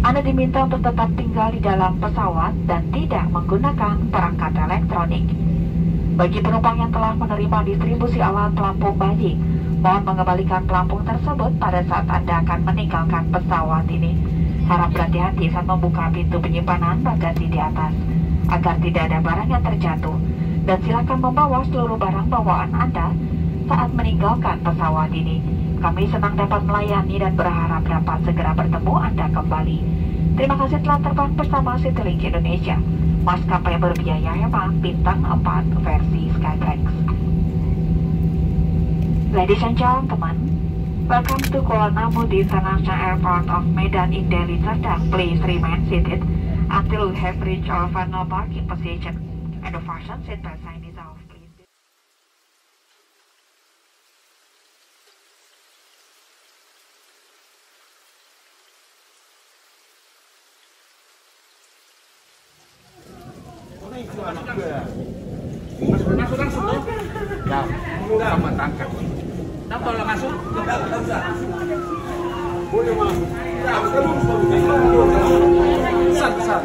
Anda diminta untuk tetap tinggal di dalam pesawat dan tidak menggunakan perangkat elektronik. Bagi penumpang yang telah menerima distribusi alat pelampung bayi, mohon mengembalikan pelampung tersebut pada saat Anda akan meninggalkan pesawat ini. Harap berhati-hati saat membuka pintu penyimpanan bagasi di atas, agar tidak ada barang yang terjatuh. Dan silakan membawa seluruh barang bawaan Anda saat meninggalkan pesawat ini. Kami senang dapat melayani dan berharap dapat segera bertemu Anda kembali. Terima kasih telah terbang bersama Citylink Indonesia, maskapai berbiaya hemat bintang 4 versi Skytrax. Ladies and gentlemen, welcome to Kuala Namu International Airport of Medan in Delhi, Serdang. Please remain seated until we have reached our final parking position and the fasten seatbelt sign is off. Please. Masuk langsung tuh. Ya, sama tangkap. Nah, kalau masuk, boleh masuk. Sat.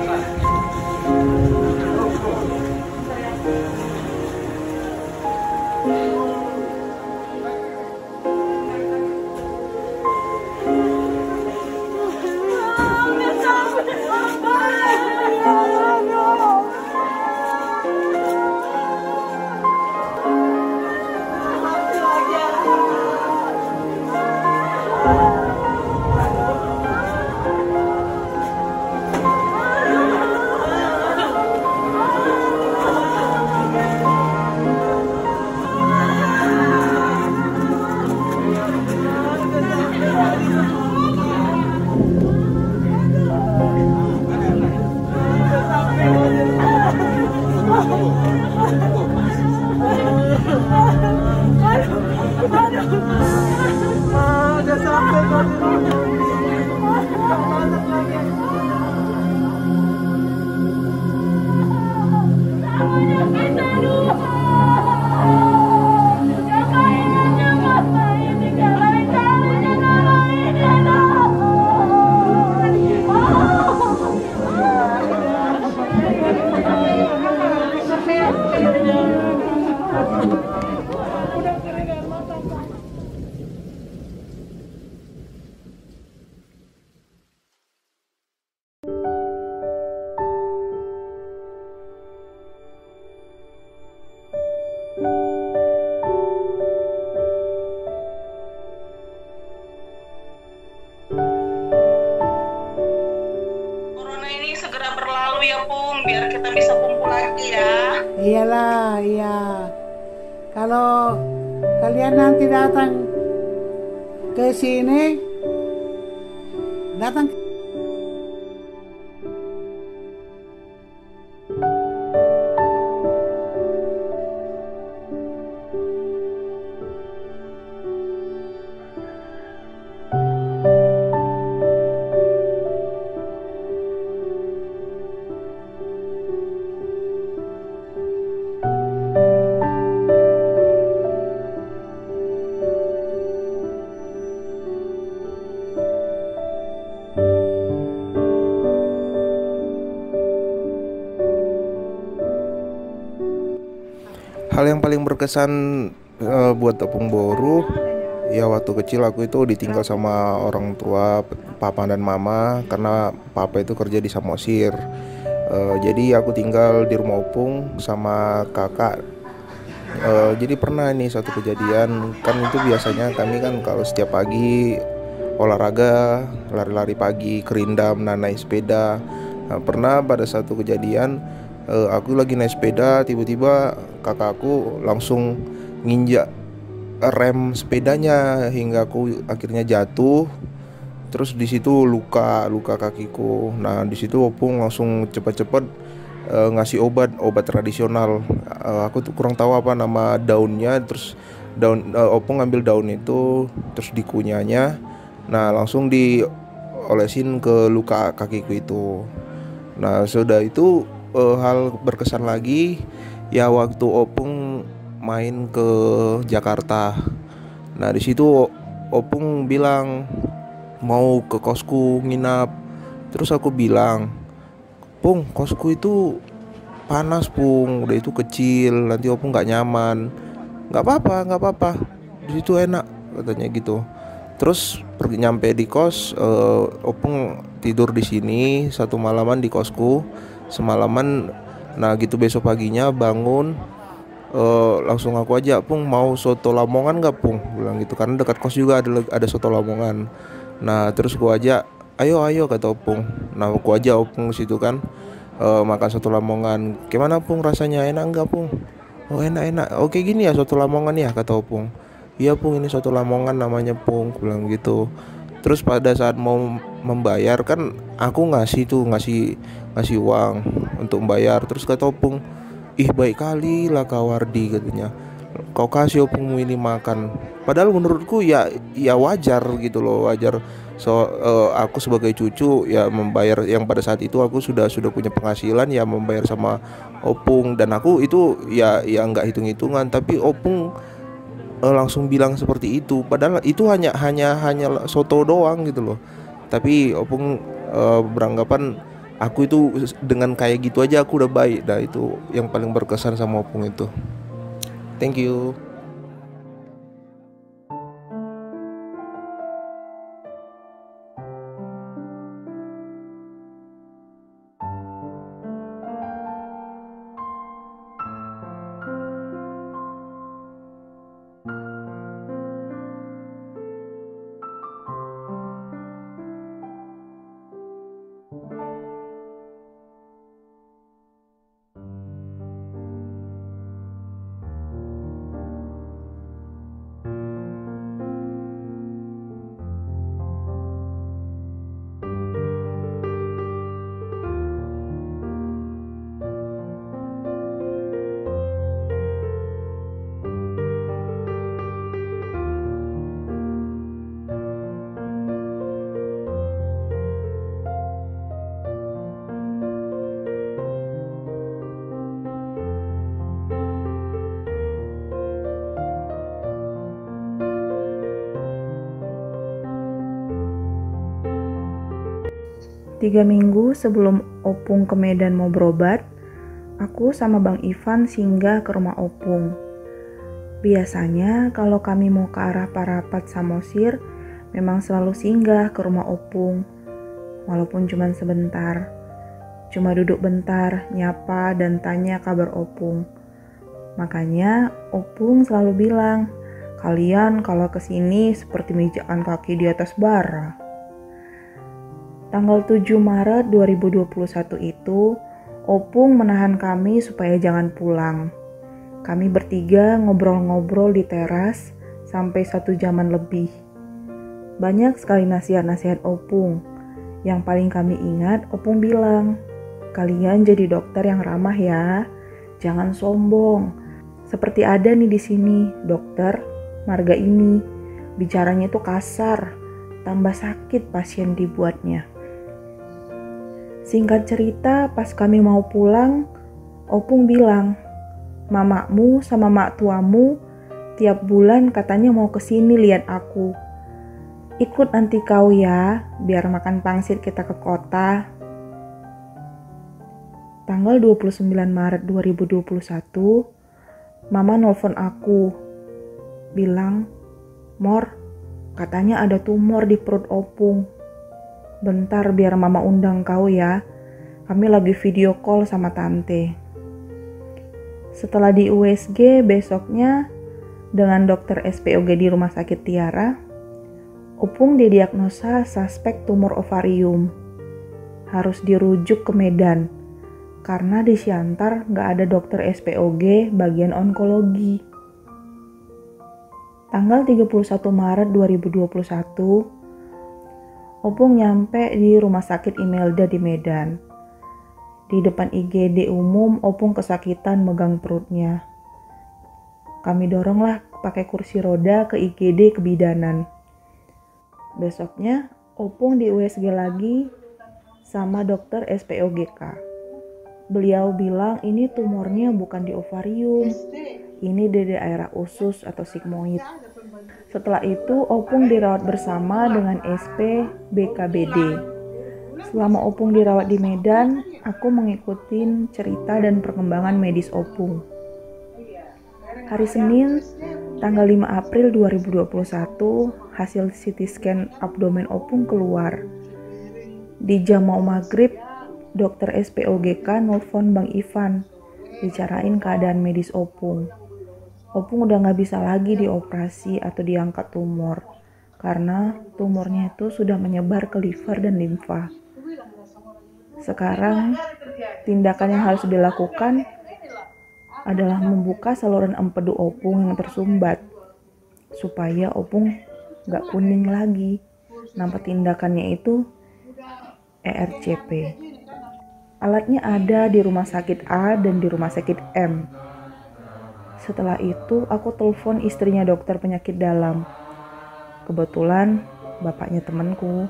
Biar kita bisa kumpul lagi ya. Iyalah, iya. Kalau kalian nanti datang ke sini, datang hal yang paling berkesan buat Tepung Boru, ya waktu kecil aku itu ditinggal sama orang tua, papa dan mama, karena papa itu kerja di Samosir. Jadi aku tinggal di rumah opung sama kakak. Jadi pernah nih satu kejadian, kan itu biasanya kami kan kalau setiap pagi olahraga, lari-lari pagi, kerindam, naik sepeda. Pernah pada satu kejadian, aku lagi naik sepeda, tiba-tiba kakakku langsung nginjak rem sepedanya hingga aku akhirnya jatuh. Terus di situ luka kakiku. Nah di situ opung langsung cepet-cepet ngasih obat tradisional. Aku tuh kurang tahu apa nama daunnya. Terus opung ngambil daun itu, terus dikunyahnya. Nah langsung diolesin ke luka kakiku itu. Nah sudah itu hal berkesan lagi ya waktu opung main ke Jakarta. Nah di situ opung bilang mau ke kosku nginap. Terus aku bilang, Pung, kosku itu panas Pung, udah itu kecil, nanti opung nggak nyaman. Nggak apa-apa, di situ enak katanya gitu. Terus pergi nyampe di kos, opung tidur di sini satu malaman di kosku semalaman. Nah gitu besok paginya bangun, langsung aku aja, Pung mau soto Lamongan nggak Pung, bilang gitu karena dekat kos juga ada soto Lamongan. Nah terus gua aja, ayo kata opung. Nah aku aja opung situ kan, makan soto Lamongan. Gimana Pung rasanya, enak nggak Pung? Oh enak. Oke gini ya soto Lamongan ya, kata opung. Iya Pung, ini soto Lamongan namanya Pung, aku bilang gitu. Terus pada saat mau membayar kan aku ngasih uang untuk membayar. Terus kata opung, ih baik kali lah Kak Wardi katanya, kau kasih opungmu ini makan. Padahal menurutku ya wajar gitu loh, wajar. Aku sebagai cucu ya membayar, yang pada saat itu aku sudah punya penghasilan ya membayar sama opung, dan aku itu ya nggak hitung-hitungan, tapi opung langsung bilang seperti itu, padahal itu hanya soto doang gitu loh. Tapi opung beranggapan aku itu dengan kayak gitu aja aku udah baik. Nah itu yang paling berkesan sama opung itu. Thank you. Tiga minggu sebelum Opung ke Medan mau berobat, aku sama Bang Ivan singgah ke rumah Opung. Biasanya kalau kami mau ke arah Parapat Samosir, memang selalu singgah ke rumah Opung, walaupun cuma sebentar. Cuma duduk bentar, nyapa dan tanya kabar Opung. Makanya Opung selalu bilang, kalian kalau kesini seperti mijakan kaki di atas bara. Tanggal 7 Maret 2021 itu, Opung menahan kami supaya jangan pulang. Kami bertiga ngobrol-ngobrol di teras sampai 1 jaman lebih. Banyak sekali nasihat-nasihat Opung. Yang paling kami ingat, Opung bilang, kalian jadi dokter yang ramah ya, jangan sombong. Seperti ada nih di sini, dokter marga ini, bicaranya itu kasar, tambah sakit pasien dibuatnya. Singkat cerita, pas kami mau pulang, Opung bilang, mamamu sama mak tuamu tiap bulan katanya mau kesini lihat aku. Ikut nanti kau ya, biar makan pangsit kita ke kota. Tanggal 29 Maret 2021, Mama nelfon aku, bilang, Mor, katanya ada tumor di perut Opung. Bentar biar Mama undang kau ya, kami lagi video call sama tante. Setelah di USG besoknya, dengan dokter SPOG di Rumah Sakit Tiara, Opung didiagnosa suspek tumor ovarium. Harus dirujuk ke Medan, karena di Siantar nggak ada dokter SPOG bagian onkologi. Tanggal 31 Maret 2021, Opung nyampe di Rumah Sakit Imelda di Medan. Di depan IGD umum, Opung kesakitan megang perutnya. Kami doronglah pakai kursi roda ke IGD kebidanan. Besoknya, Opung di USG lagi sama dokter SPOGK. Beliau bilang ini tumornya bukan di ovarium, ini di daerah usus atau sigmoid. Setelah itu Opung dirawat bersama dengan SP BKBD. Selama Opung dirawat di Medan, aku mengikuti cerita dan perkembangan medis Opung. Hari Senin, tanggal 5 April 2021, hasil CT scan abdomen Opung keluar. Di jam mau maghrib, dokter SPOGK nelfon Bang Ivan, bicarain keadaan medis Opung. Opung udah gak bisa lagi dioperasi atau diangkat tumor, karena tumornya itu sudah menyebar ke liver dan limfa. Sekarang, tindakan yang harus dilakukan adalah membuka saluran empedu Opung yang tersumbat, supaya Opung gak kuning lagi. Nama tindakannya itu ERCP. Alatnya ada di rumah sakit A dan di rumah sakit M. Setelah itu, aku telepon istrinya dokter penyakit dalam. Kebetulan, bapaknya temanku.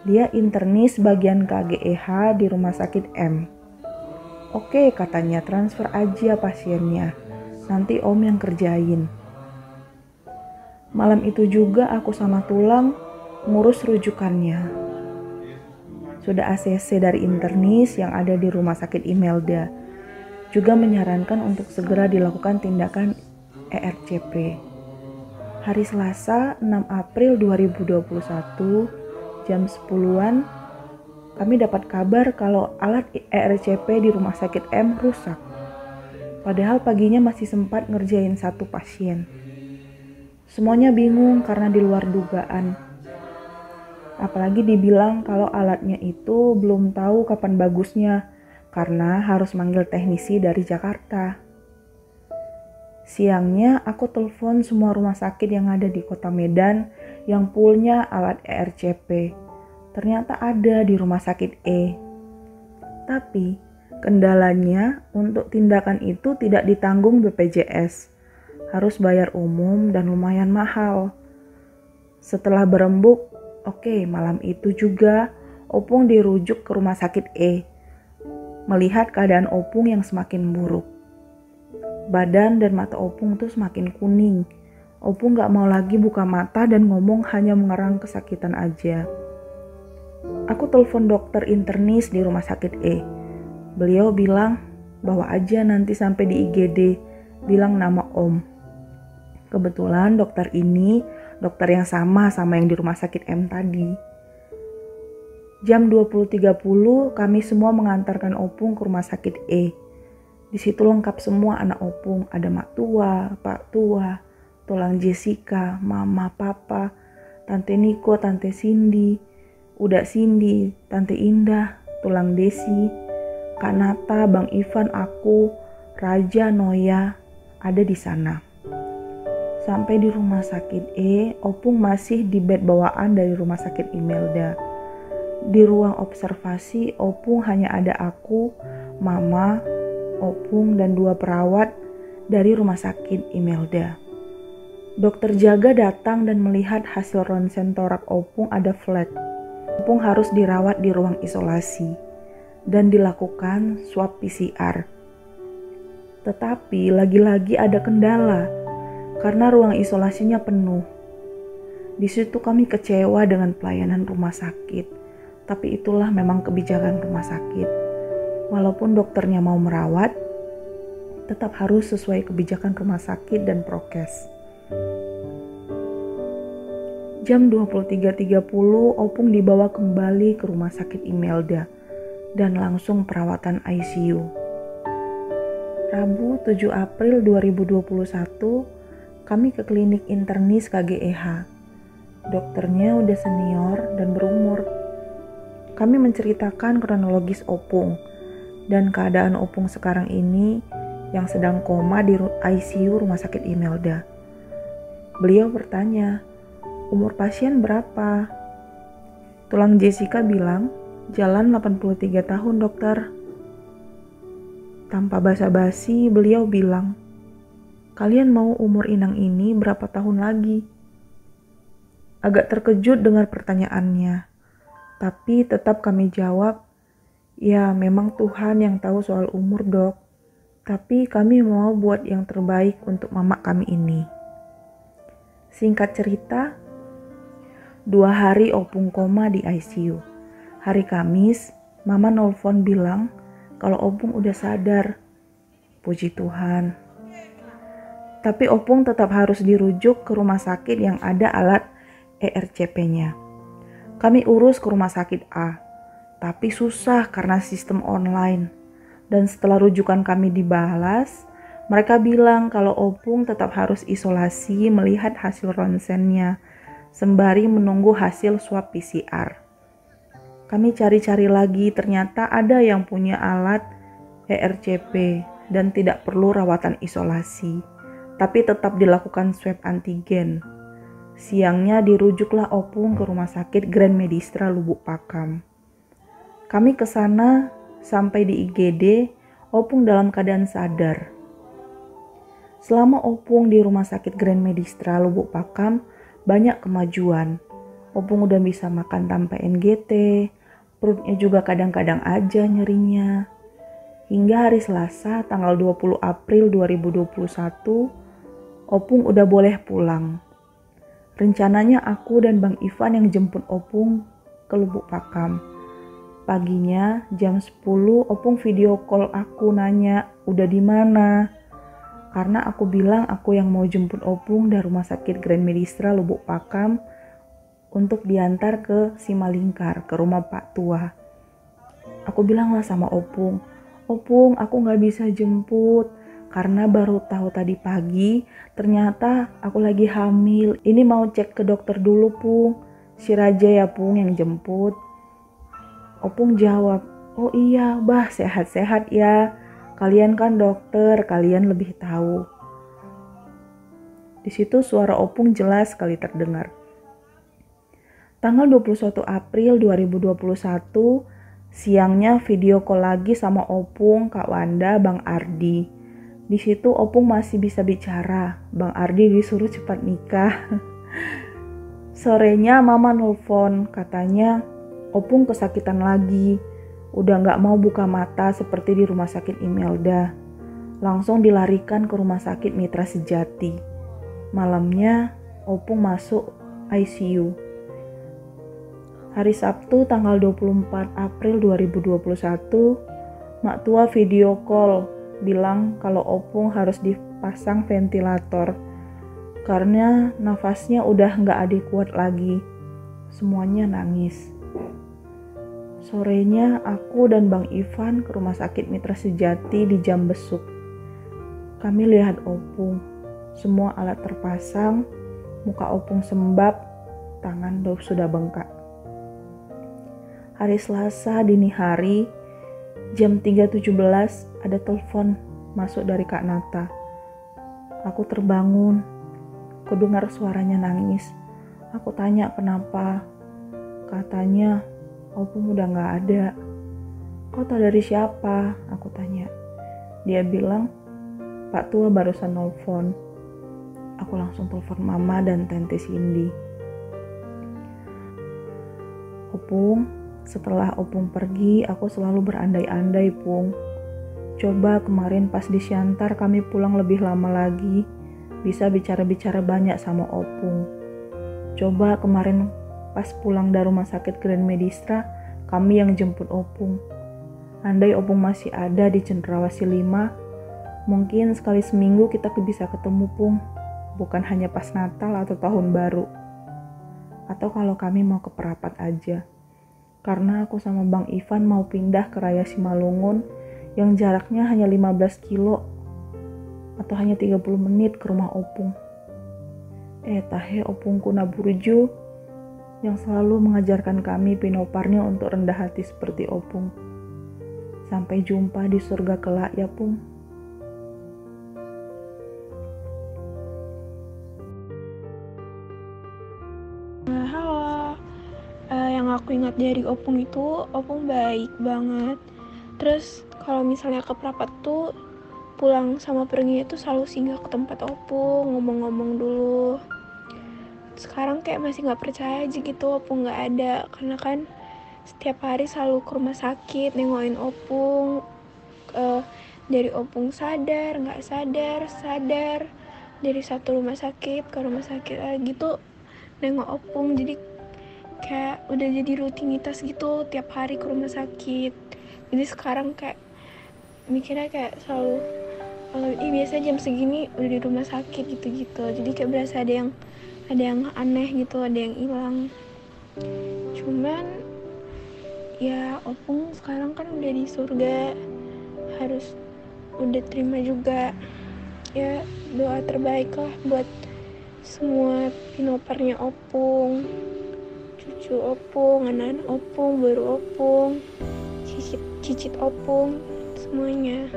Dia internis bagian KGEH di rumah sakit M. Oke, katanya, transfer aja pasiennya. Nanti Om yang kerjain. Malam itu juga aku sama Tulang ngurus rujukannya. Sudah ACC dari internis yang ada di rumah sakit Imelda. Juga menyarankan untuk segera dilakukan tindakan ERCP. Hari Selasa 6 April 2021 jam 10-an kami dapat kabar kalau alat ERCP di rumah sakit M rusak. Padahal paginya masih sempat ngerjain satu pasien. Semuanya bingung karena di luar dugaan. Apalagi dibilang kalau alatnya itu belum tahu kapan bagusnya karena harus manggil teknisi dari Jakarta. Siangnya aku telepon semua rumah sakit yang ada di kota Medan yang punya alat ERCP. Ternyata ada di rumah sakit E. Tapi kendalanya untuk tindakan itu tidak ditanggung BPJS. Harus bayar umum dan lumayan mahal. Setelah berembuk, oke, malam itu juga Opung dirujuk ke rumah sakit E. Melihat keadaan Opung yang semakin buruk. Badan dan mata Opung tuh semakin kuning. Opung gak mau lagi buka mata dan ngomong hanya mengerang kesakitan aja. Aku telepon dokter internis di rumah sakit E. Beliau bilang, bawa aja nanti sampai di IGD, bilang nama Om. Kebetulan dokter ini, dokter yang sama yang di rumah sakit M tadi. Jam 20.30 kami semua mengantarkan Opung ke rumah sakit E. Di situ lengkap semua anak Opung, ada mak tua, pak tua, Tulang Jessica, mama, papa, tante Niko, tante Cindy, udah Cindy, tante Indah, Tulang Desi, Kak Nata, Bang Ivan, aku, Raja, Noya, ada di sana. Sampai di rumah sakit E, Opung masih di bed bawaan dari rumah sakit Imelda. Di ruang observasi, Opung hanya ada aku, mama, Opung, dan 2 perawat dari rumah sakit Imelda. Dokter jaga datang dan melihat hasil ronsen torak Opung ada flat. Opung harus dirawat di ruang isolasi dan dilakukan swab PCR. Tetapi lagi-lagi ada kendala karena ruang isolasinya penuh. Di situ kami kecewa dengan pelayanan rumah sakit, tapi itulah memang kebijakan rumah sakit. Walaupun dokternya mau merawat, tetap harus sesuai kebijakan rumah sakit dan prokes. Jam 23.30 Opung dibawa kembali ke rumah sakit Imelda dan langsung perawatan ICU. Rabu 7 April 2021 kami ke klinik internis KGEH. Dokternya udah senior dan berumur. Kami menceritakan kronologis Opung dan keadaan Opung sekarang ini yang sedang koma di ICU rumah sakit Imelda. Beliau bertanya, umur pasien berapa? Tulang Jessica bilang, jalan 83 tahun dokter. Tanpa basa-basi beliau bilang, kalian mau umur Inang ini berapa tahun lagi? Agak terkejut dengar pertanyaannya, tapi tetap kami jawab, ya memang Tuhan yang tahu soal umur dok, tapi kami mau buat yang terbaik untuk mama kami ini. Singkat cerita, 2 hari Opung koma di ICU. Hari Kamis, Mama nelfon bilang kalau Opung udah sadar. Puji Tuhan. Tapi Opung tetap harus dirujuk ke rumah sakit yang ada alat ERCP-nya. Kami urus ke rumah sakit A, tapi susah karena sistem online. Dan setelah rujukan kami dibalas, mereka bilang kalau Opung tetap harus isolasi melihat hasil ronsennya, sembari menunggu hasil swab PCR. Kami cari-cari lagi, ternyata ada yang punya alat ERCP dan tidak perlu rawatan isolasi, tapi tetap dilakukan swab antigen. Siangnya dirujuklah Opung ke rumah sakit Grand Medistra Lubuk Pakam. Kami ke sana, sampai di IGD, Opung dalam keadaan sadar. Selama Opung di rumah sakit Grand Medistra Lubuk Pakam, banyak kemajuan. Opung udah bisa makan tanpa NGT, perutnya juga kadang-kadang aja nyerinya. Hingga hari Selasa tanggal 20 April 2021, Opung udah boleh pulang. Rencananya aku dan Bang Ivan yang jemput Opung ke Lubuk Pakam. Paginya jam 10 Opung video call aku nanya udah di mana. Karena aku bilang aku yang mau jemput Opung dari rumah sakit Grand Medistra Lubuk Pakam untuk diantar ke Simalingkar, ke rumah Pak Tua. Aku bilanglah sama Opung, Opung aku gak bisa jemput karena baru tahu tadi pagi ternyata aku lagi hamil. Ini mau cek ke dokter dulu Pung, si Raja ya Pung yang jemput. Opung jawab, oh iya bah sehat-sehat ya, kalian kan dokter, kalian lebih tahu. Di situ suara Opung jelas sekali terdengar. Tanggal 21 April 2021, siangnya video call lagi sama Opung, Kak Wanda, Bang Ardi. Di situ Opung masih bisa bicara, Bang Ardi disuruh cepat nikah. Sorenya Mama nelfon, katanya Opung kesakitan lagi, udah gak mau buka mata seperti di rumah sakit Imelda. Langsung dilarikan ke rumah sakit Mitra Sejati. Malamnya Opung masuk ICU. Hari Sabtu tanggal 24 April 2021, Mak Tua video call bilang kalau Opung harus dipasang ventilator karena nafasnya udah gak adekuat lagi. Semuanya nangis. Sorenya aku dan Bang Ivan ke rumah sakit Mitra Sejati di jam besuk. Kami lihat Opung, semua alat terpasang, muka Opung sembab, tangan sudah bengkak. Hari Selasa dini hari, jam 3.17 ada telepon masuk dari Kak Nata. Aku terbangun, aku dengar suaranya nangis. Aku tanya kenapa, katanya Opung udah gak ada. Kau tahu dari siapa? Aku tanya. Dia bilang, Pak Tua barusan nelfon. Aku langsung telepon Mama dan Tante Cindy. Opung, setelah Opung pergi, aku selalu berandai-andai, Pung. Coba kemarin pas di Siantar kami pulang lebih lama lagi, bisa bicara-bicara banyak sama Opung. Coba kemarin pas pulang dari rumah sakit Grand Medistra, kami yang jemput Opung. Andai Opung masih ada di Cendrawasih 5, mungkin sekali seminggu kita bisa ketemu Pung. Bukan hanya pas Natal atau Tahun Baru. Atau kalau kami mau ke Perapat aja. Karena aku sama Bang Ivan mau pindah ke Raya Simalungun yang jaraknya hanya 15 kilo atau hanya 30 menit ke rumah Opung. Tahe Opungku Naburju yang selalu mengajarkan kami pinoparnya untuk rendah hati seperti Opung. Sampai jumpa di surga kelak ya Pung. Halo, yang aku ingat dari Opung itu, Opung baik banget. Terus kalau misalnya ke Perapat tuh, pulang sama perginya tuh selalu singgah ke tempat Opung, ngomong-ngomong dulu. Sekarang kayak masih gak percaya aja gitu Opung gak ada, karena kan setiap hari selalu ke rumah sakit nengokin Opung. Dari Opung sadar, gak sadar, sadar, dari satu rumah sakit ke rumah sakit lagi tuh nengok Opung. Jadi kayak udah jadi rutinitas gitu tiap hari ke rumah sakit. Jadi sekarang kayak mikirnya kayak selalu biasanya jam segini udah di rumah sakit gitu-gitu. Jadi kayak berasa ada yang aneh gitu, ada yang hilang. Cuman ya opung sekarang kan udah di surga, harus udah terima juga. Ya doa terbaik lah buat semua pinoparnya opung, cucu opung, anak-anak opung, baru opung, cicit opung, semuanya.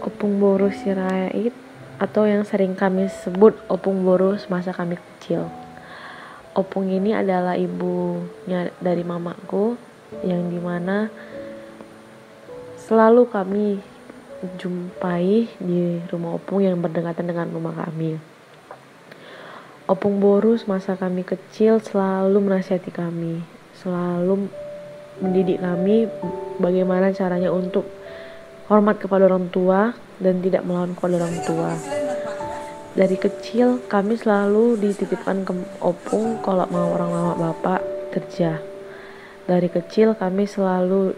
Opung Boru Sirait atau yang sering kami sebut Opung Boru semasa kami kecil. Opung ini adalah ibunya dari mamaku, yang dimana selalu kami jumpai di rumah Opung yang berdekatan dengan rumah kami. Opung Boru semasa kami kecil selalu menasihati kami, selalu mendidik kami bagaimana caranya untuk hormat kepada orang tua dan tidak melawan kepada orang tua. Dari kecil kami selalu dititipkan ke opung kalau mau orang mama bapak kerja. Dari kecil kami selalu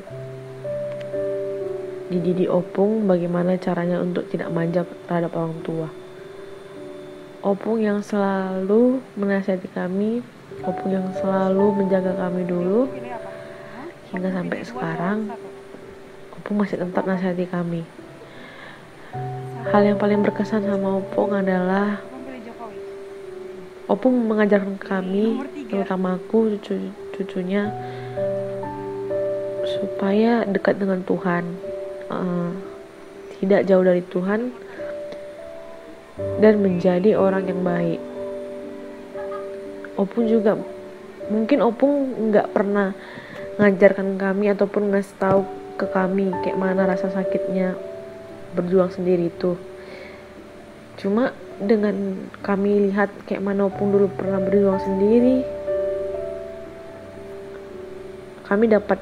dididik opung bagaimana caranya untuk tidak manja terhadap orang tua. Opung yang selalu menasihati kami, opung yang selalu menjaga kami dulu hingga sampai sekarang. Opung masih tetap nasihati kami. Hal yang paling berkesan sama opung adalah opung mengajarkan kami, terutama aku, cucunya, supaya dekat dengan Tuhan, tidak jauh dari Tuhan, dan menjadi orang yang baik. Opung juga, mungkin opung nggak pernah ngajarkan kami ataupun ngasih tahu ke kami kayak mana rasa sakitnya berjuang sendiri itu. Cuma dengan kami lihat kayak mana opung dulu pernah berjuang sendiri, kami dapat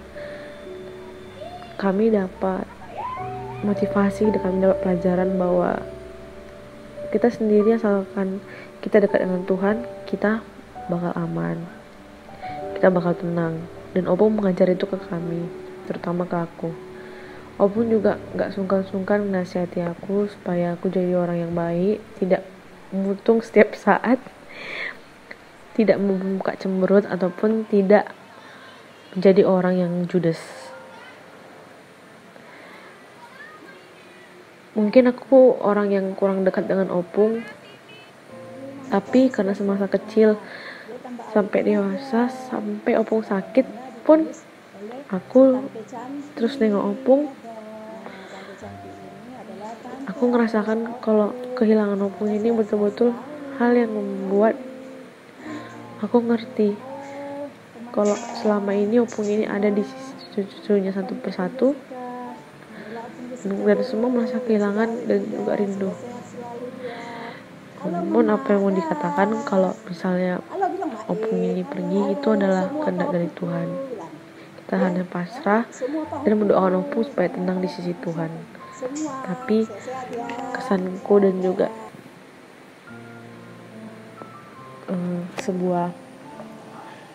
motivasi, kami dapat pelajaran bahwa kita sendiri asalkan kita dekat dengan Tuhan, kita bakal aman, kita bakal tenang. Dan opung mengajar itu ke kami, terutama ke aku. Opung juga gak sungkan-sungkan menasihati aku supaya aku jadi orang yang baik, tidak mutung setiap saat, tidak membuka cemberut, ataupun tidak menjadi orang yang judes. Mungkin aku orang yang kurang dekat dengan opung, tapi karena semasa kecil sampai dewasa, sampai opung sakit pun aku terus nengok opung. Aku ngerasakan kalau kehilangan opung ini betul-betul hal yang membuat aku ngerti kalau selama ini opung ini ada di sisi cucunya satu persatu, dan semua merasa kehilangan dan juga rindu. Namun apa yang mau dikatakan, kalau misalnya opung ini pergi, itu adalah kehendak dari Tuhan. Kita hanya pasrah dan mendoakan opung supaya tenang di sisi Tuhan. Tapi kesanku dan juga sebuah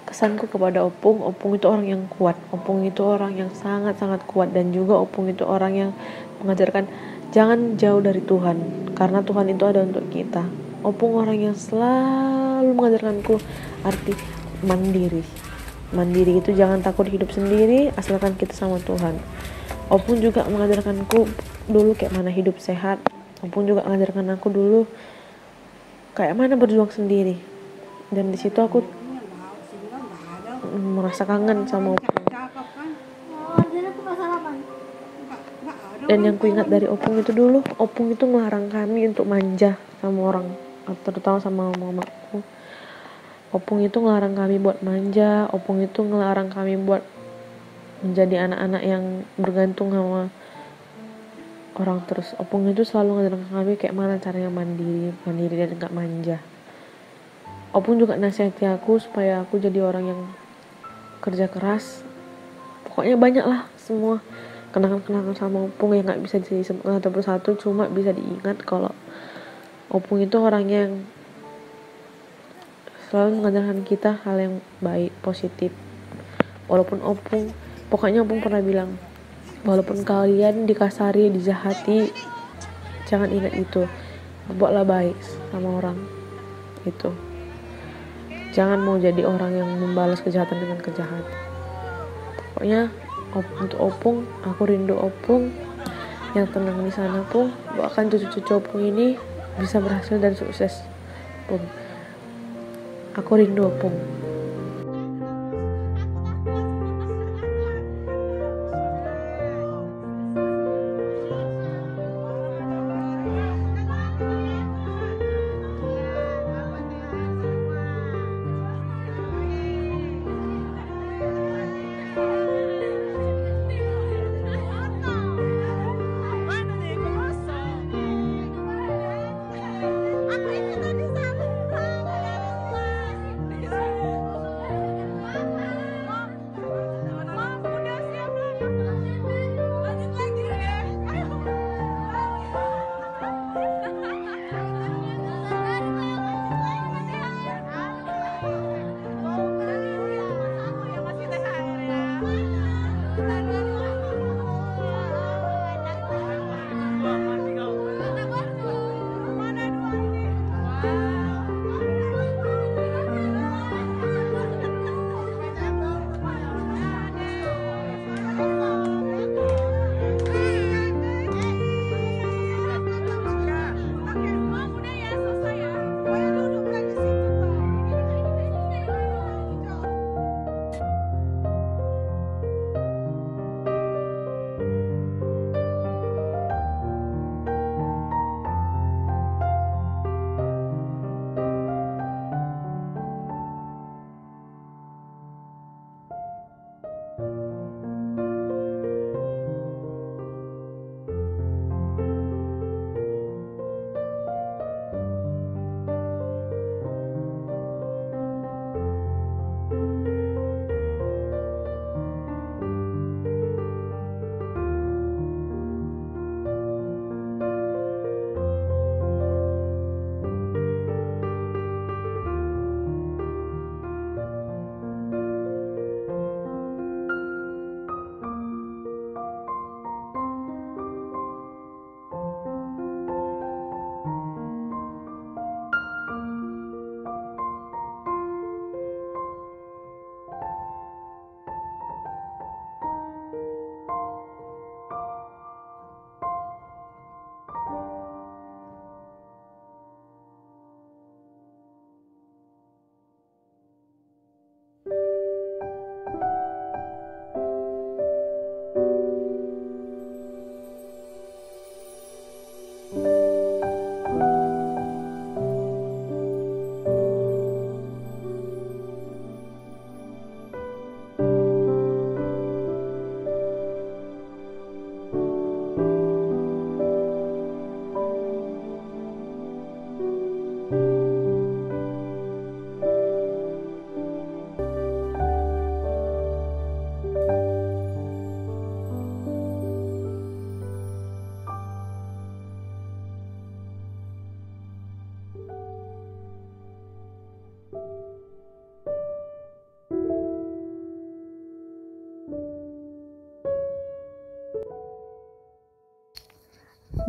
kesanku kepada opung itu orang yang kuat, opung itu orang yang sangat-sangat kuat, dan juga opung itu orang yang mengajarkan jangan jauh dari Tuhan, karena Tuhan itu ada untuk kita. Opung orang yang selalu mengajarkanku arti mandiri itu jangan takut hidup sendiri asalkan kita sama Tuhan. Opung juga mengajarkanku dulu kayak mana hidup sehat. Opung juga mengajarkan aku dulu kayak mana berjuang sendiri, dan di situ aku merasa kangen sama opung. Dan yang ku ingat dari opung itu dulu, opung itu melarang kami untuk manja sama orang, terutama sama mamaku. Opung itu ngelarang kami buat manja, opung itu ngelarang kami buat menjadi anak-anak yang bergantung sama orang terus. Opung itu selalu ngajarin kami kayak mana caranya mandiri dan gak manja. Opung juga nasihati aku supaya aku jadi orang yang kerja keras. Pokoknya banyak lah semua kenangan-kenangan sama opung yang gak bisa disebutkan satu persatu, cuma bisa diingat kalau opung itu orang yang selalu mengajarkan kita hal yang baik, positif. Walaupun opung pernah bilang, walaupun kalian dikasari, dijahati, jangan ingat itu, buatlah baik sama orang itu. Jangan mau jadi orang yang membalas kejahatan dengan kejahatan. Pokoknya untuk opung, aku rindu opung yang tenang di sana. Pung, doakan cucu-cucu opung ini bisa berhasil dan sukses. Pung, aku rindu opung.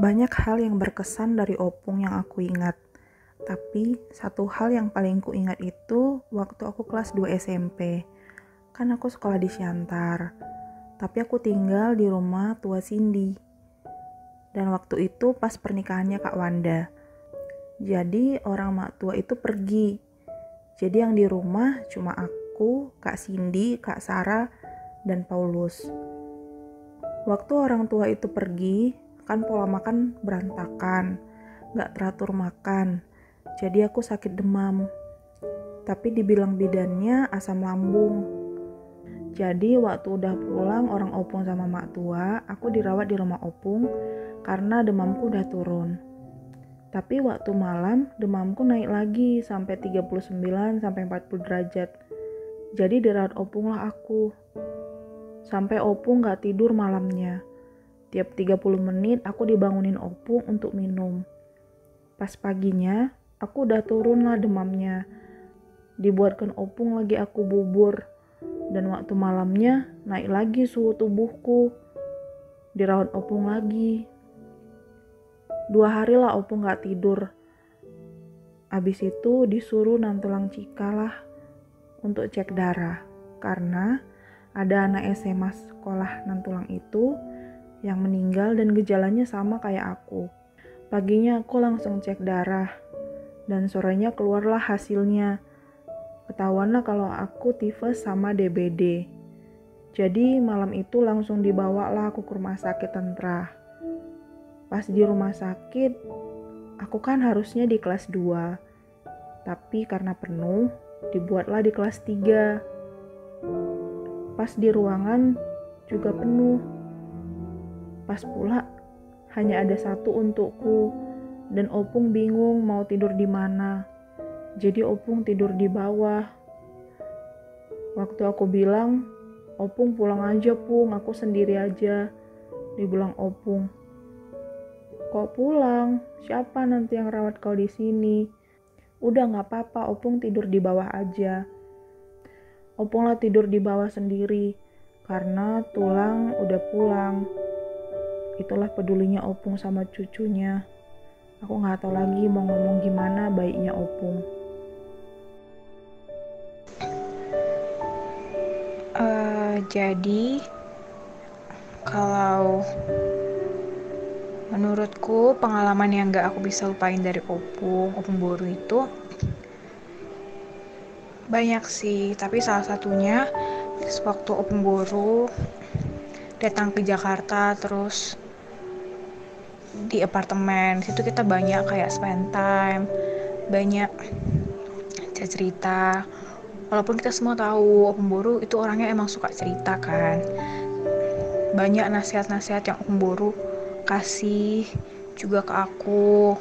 Banyak hal yang berkesan dari opung yang aku ingat. Tapi satu hal yang paling ku ingat itu waktu aku kelas 2 SMP. Kan aku sekolah di Siantar. Tapi aku tinggal di rumah tua Cindy. Dan waktu itu pas pernikahannya Kak Wanda. Jadi orang mak tua itu pergi. Jadi yang di rumah cuma aku, Kak Cindy, Kak Sarah, dan Paulus. Waktu orang tua itu pergi, kan pola makan berantakan, gak teratur makan. Jadi aku sakit demam. Tapi dibilang bidannya asam lambung. Jadi waktu udah pulang orang opung sama mak tua, aku dirawat di rumah opung karena demamku udah turun. Tapi waktu malam demamku naik lagi sampai 39 sampai 40 derajat. Jadi dirawat opung lah aku. Sampai opung gak tidur malamnya. Tiap 30 menit aku dibangunin opung untuk minum. Pas paginya aku udah turun lah demamnya. Dibuatkan opung lagi aku bubur. Dan waktu malamnya naik lagi suhu tubuhku. Dirawat opung lagi. 2 hari lah opung gak tidur. Abis itu disuruh nantulang Cikalah untuk cek darah. Karena ada anak SMA sekolah nantulang itu yang meninggal dan gejalanya sama kayak aku. Paginya aku langsung cek darah. Dan sorenya keluarlah hasilnya. Ketahuanlah kalau aku tifus sama DBD. Jadi malam itu langsung dibawalah aku ke rumah sakit Tentra. Pas di rumah sakit, aku kan harusnya di kelas 2. Tapi karena penuh, dibuatlah di kelas 3. Pas di ruangan juga penuh. Pas pula hanya ada satu untukku. Dan opung bingung mau tidur di mana. Jadi opung tidur di bawah. Waktu aku bilang, opung pulang aja pung, aku sendiri aja. Dibilang opung, kok pulang? Siapa nanti yang rawat kau di sini? Udah gak apa-apa, opung tidur di bawah aja. Opung lah tidur di bawah sendiri karena tulang udah pulang. Itulah pedulinya opung sama cucunya. Aku gak tahu lagi mau ngomong gimana baiknya opung. Jadi kalau menurutku pengalaman yang gak aku bisa lupain dari opung boru itu banyak sih, tapi salah satunya waktu opung boru datang ke Jakarta, terus di apartemen situ kita banyak kayak spend time, banyak cerita. Walaupun kita semua tahu opung boru itu orangnya emang suka cerita kan, banyak nasihat-nasihat yang opung boru kasih juga ke aku.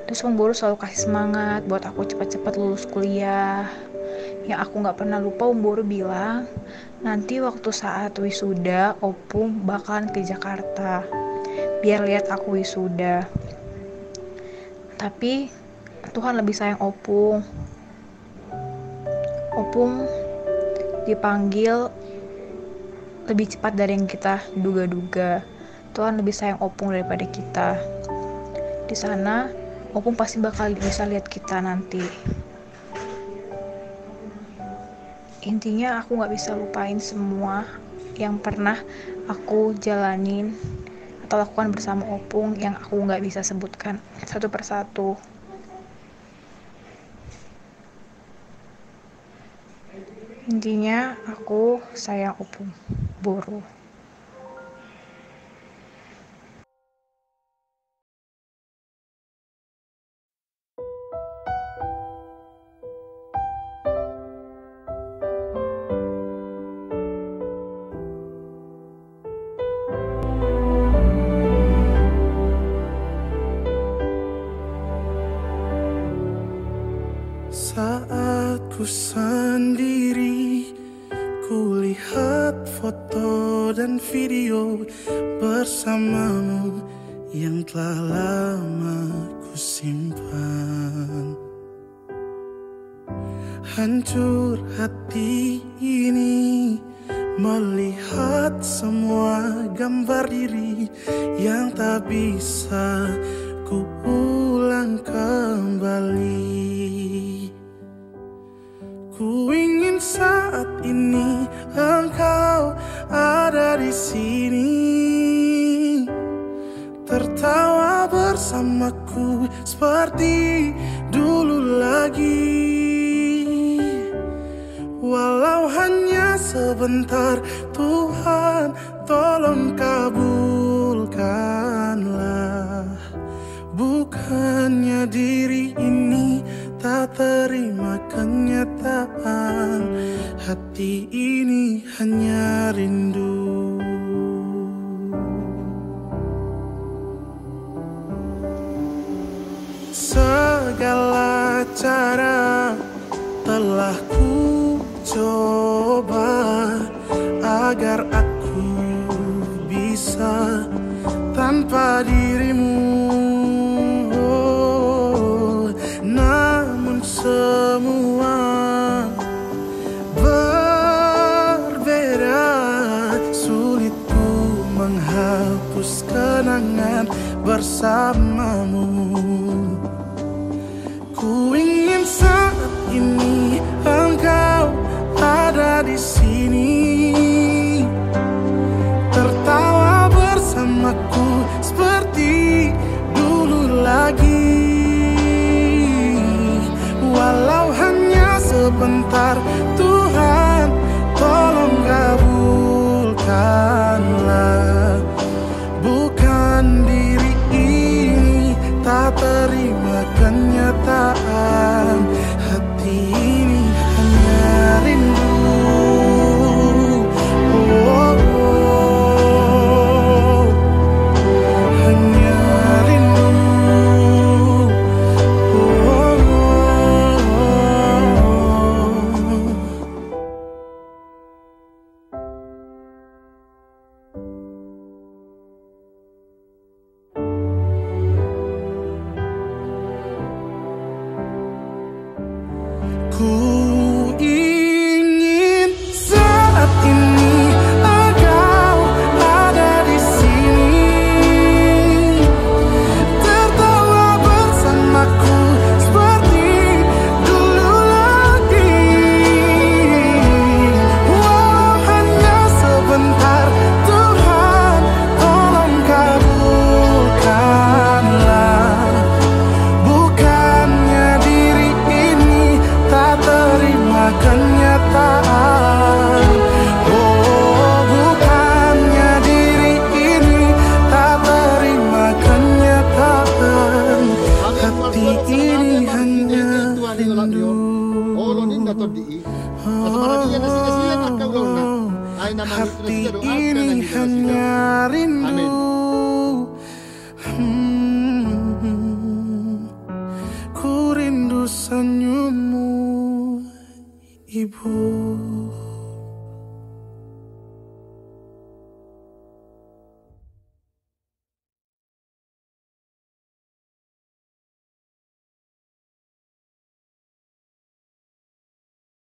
Terus opung boru selalu kasih semangat buat aku cepat-cepat lulus kuliah. Yang aku nggak pernah lupa, opung boru bilang nanti waktu saat wisuda opung bakalan ke Jakarta biar lihat aku wisuda. Tapi Tuhan lebih sayang opung. Opung dipanggil lebih cepat dari yang kita duga-duga. Tuhan lebih sayang opung daripada kita. Di sana opung pasti bakal bisa lihat kita nanti. Intinya aku gak bisa lupain semua yang pernah aku jalanin atau lakukan bersama opung yang aku gak bisa sebutkan satu persatu. Intinya aku sayang opung boru. Saat ku sendiri, ku lihat foto dan video bersamamu yang telah lama ku simpan. Hancur hati ini melihat semua gambar diri yang tak bisa ku ulang kembali. Ku ingin saat ini engkau ada di sini, tertawa bersamaku seperti dulu lagi. Walau hanya sebentar, Tuhan tolong kabulkanlah. Bukannya diri ini tak terima kenyataan, hati ini hanya rindu. Segala cara telah ku coba agar aku bisa tanpa dirimu, namun semua berbeda. Sulit ku menghapus kenangan bersamamu. Ku ingin saat ini engkau ada di sini, tertawa bersamaku seperti dulu lagi. Walau hanya sebentar, Tuhan tolong kabulkanlah. Bukan diri ini tak terima kenyataan, hati ini hanya rindu. Hanya rindu. Ku ingin saat ini engkau ada di sini, tertawa bersamaku seperti dulu lagi. Walau hanya sebentar, Tuhan tolong kabulkanlah. Bukannya diri ini tak terima kenyataan, oh bukannya diri ini tak terima kenyataan, hati ini hanya rindu. Hati ini hanya rindu. Ku rindu senyummu, Ibu.